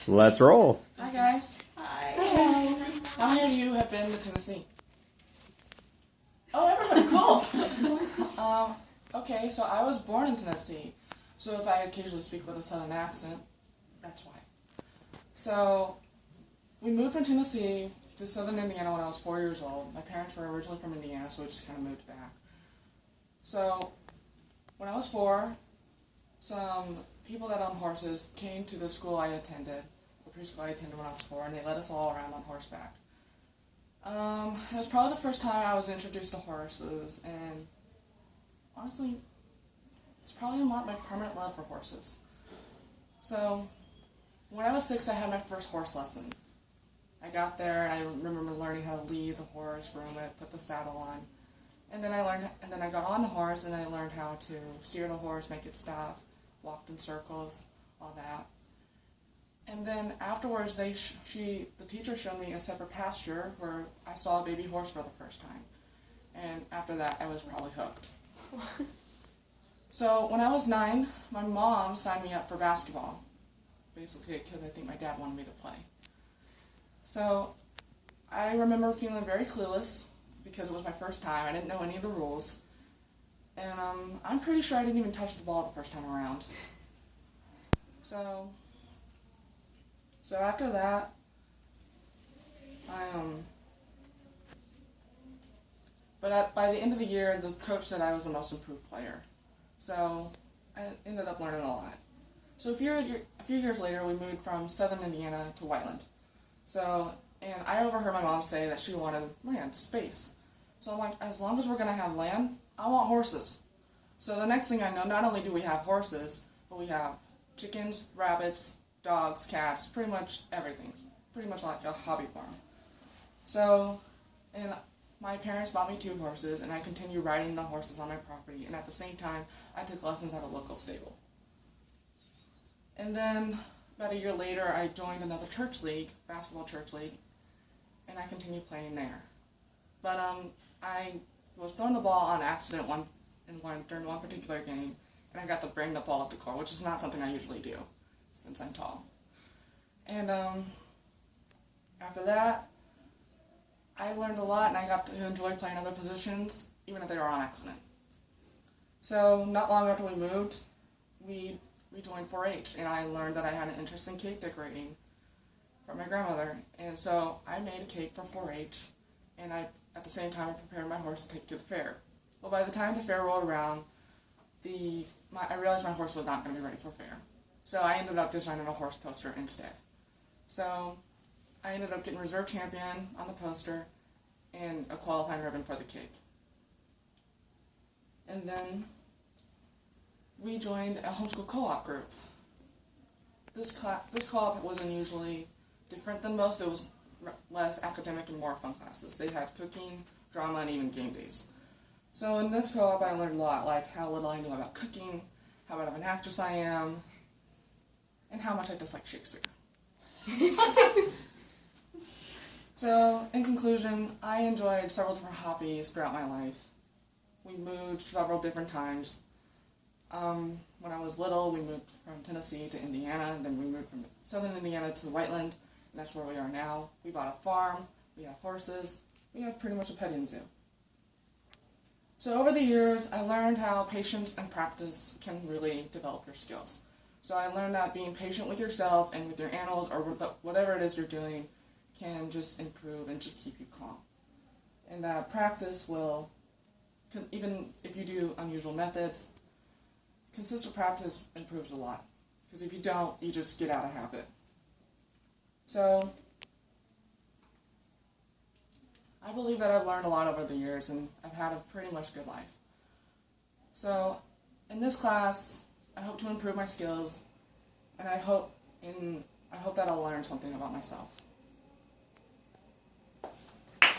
Let's roll. Hi guys. Hi. How many of you have been to Tennessee? Oh, everybody, cool. Okay, so I was born in Tennessee, so if I occasionally speak with a southern accent, that's why. So, we moved from Tennessee to southern Indiana when I was 4 years old. My parents were originally from Indiana, so we just kind of moved back. So, when I was 4, some people that own horses came to the school I attended, the preschool I attended when I was 4, and they led us all around on horseback. It was probably the first time I was introduced to horses, and honestly, it's probably unlocked my permanent love for horses. So, when I was 6, I had my first horse lesson. I got there, and I remember learning how to lead the horse, groom it, put the saddle on, and then I got on the horse, and I learned how to steer the horse, make it stop, walked in circles, all that. And then afterwards, the teacher showed me a separate pasture where I saw a baby horse for the first time. And after that, I was probably hooked. So when I was 9, my mom signed me up for basketball, basically because I think my dad wanted me to play. So I remember feeling very clueless because it was my first time. I didn't know any of the rules. And I'm pretty sure I didn't even touch the ball the first time around. So after that, by the end of the year, the coach said I was the most improved player. So I ended up learning a lot. So a few years later, we moved from southern Indiana to Whiteland. And I overheard my mom say that she wanted land, space. So I'm like, as long as we're going to have land, I want horses. So the next thing I know, not only do we have horses, but we have chickens, rabbits, dogs, cats, pretty much everything. Pretty much like a hobby farm. So, and my parents bought me 2 horses, and I continued riding the horses on my property, and at the same time, I took lessons at a local stable. And then, about a year later, I joined another church league, basketball church league, and I continued playing there. But I was throwing the ball on accident during one particular game, and I got to bring the ball up the court, which is not something I usually do, since I'm tall. And after that, I learned a lot, and I got to enjoy playing other positions, even if they were on accident. So not long after we moved, we joined 4-H, and I learned that I had an interest in cake decorating from my grandmother. And so I made a cake for 4-H, and at the same time I prepared my horse to take to the fair. Well, by the time the fair rolled around, I realized my horse was not going to be ready for fair. So I ended up designing a horse poster instead. So I ended up getting reserve champion on the poster and a qualifying ribbon for the cake. And then we joined a homeschool co-op group. This co-op was unusually different than most. It was less academic and more fun classes. They had cooking, drama, and even game days. So in this co-op I learned a lot, like how little I knew about cooking, how bad of an actress I am, and how much I dislike Shakespeare. So, in conclusion, I enjoyed several different hobbies throughout my life. We moved several different times. When I was little, we moved from Tennessee to Indiana, and then we moved from southern Indiana to Whiteland, and that's where we are now. We bought a farm, we have horses, we have pretty much a petting zoo. So over the years, I learned how patience and practice can really develop your skills. So I learned that being patient with yourself and with your animals, or with whatever it is you're doing, can just improve and just keep you calm. And that practice will, even if you do unusual methods, consistent practice improves a lot. Because if you don't, you just get out of habit. So I believe that I've learned a lot over the years, and I've had a pretty much good life. So in this class, I hope to improve my skills, and I hope that I'll learn something about myself.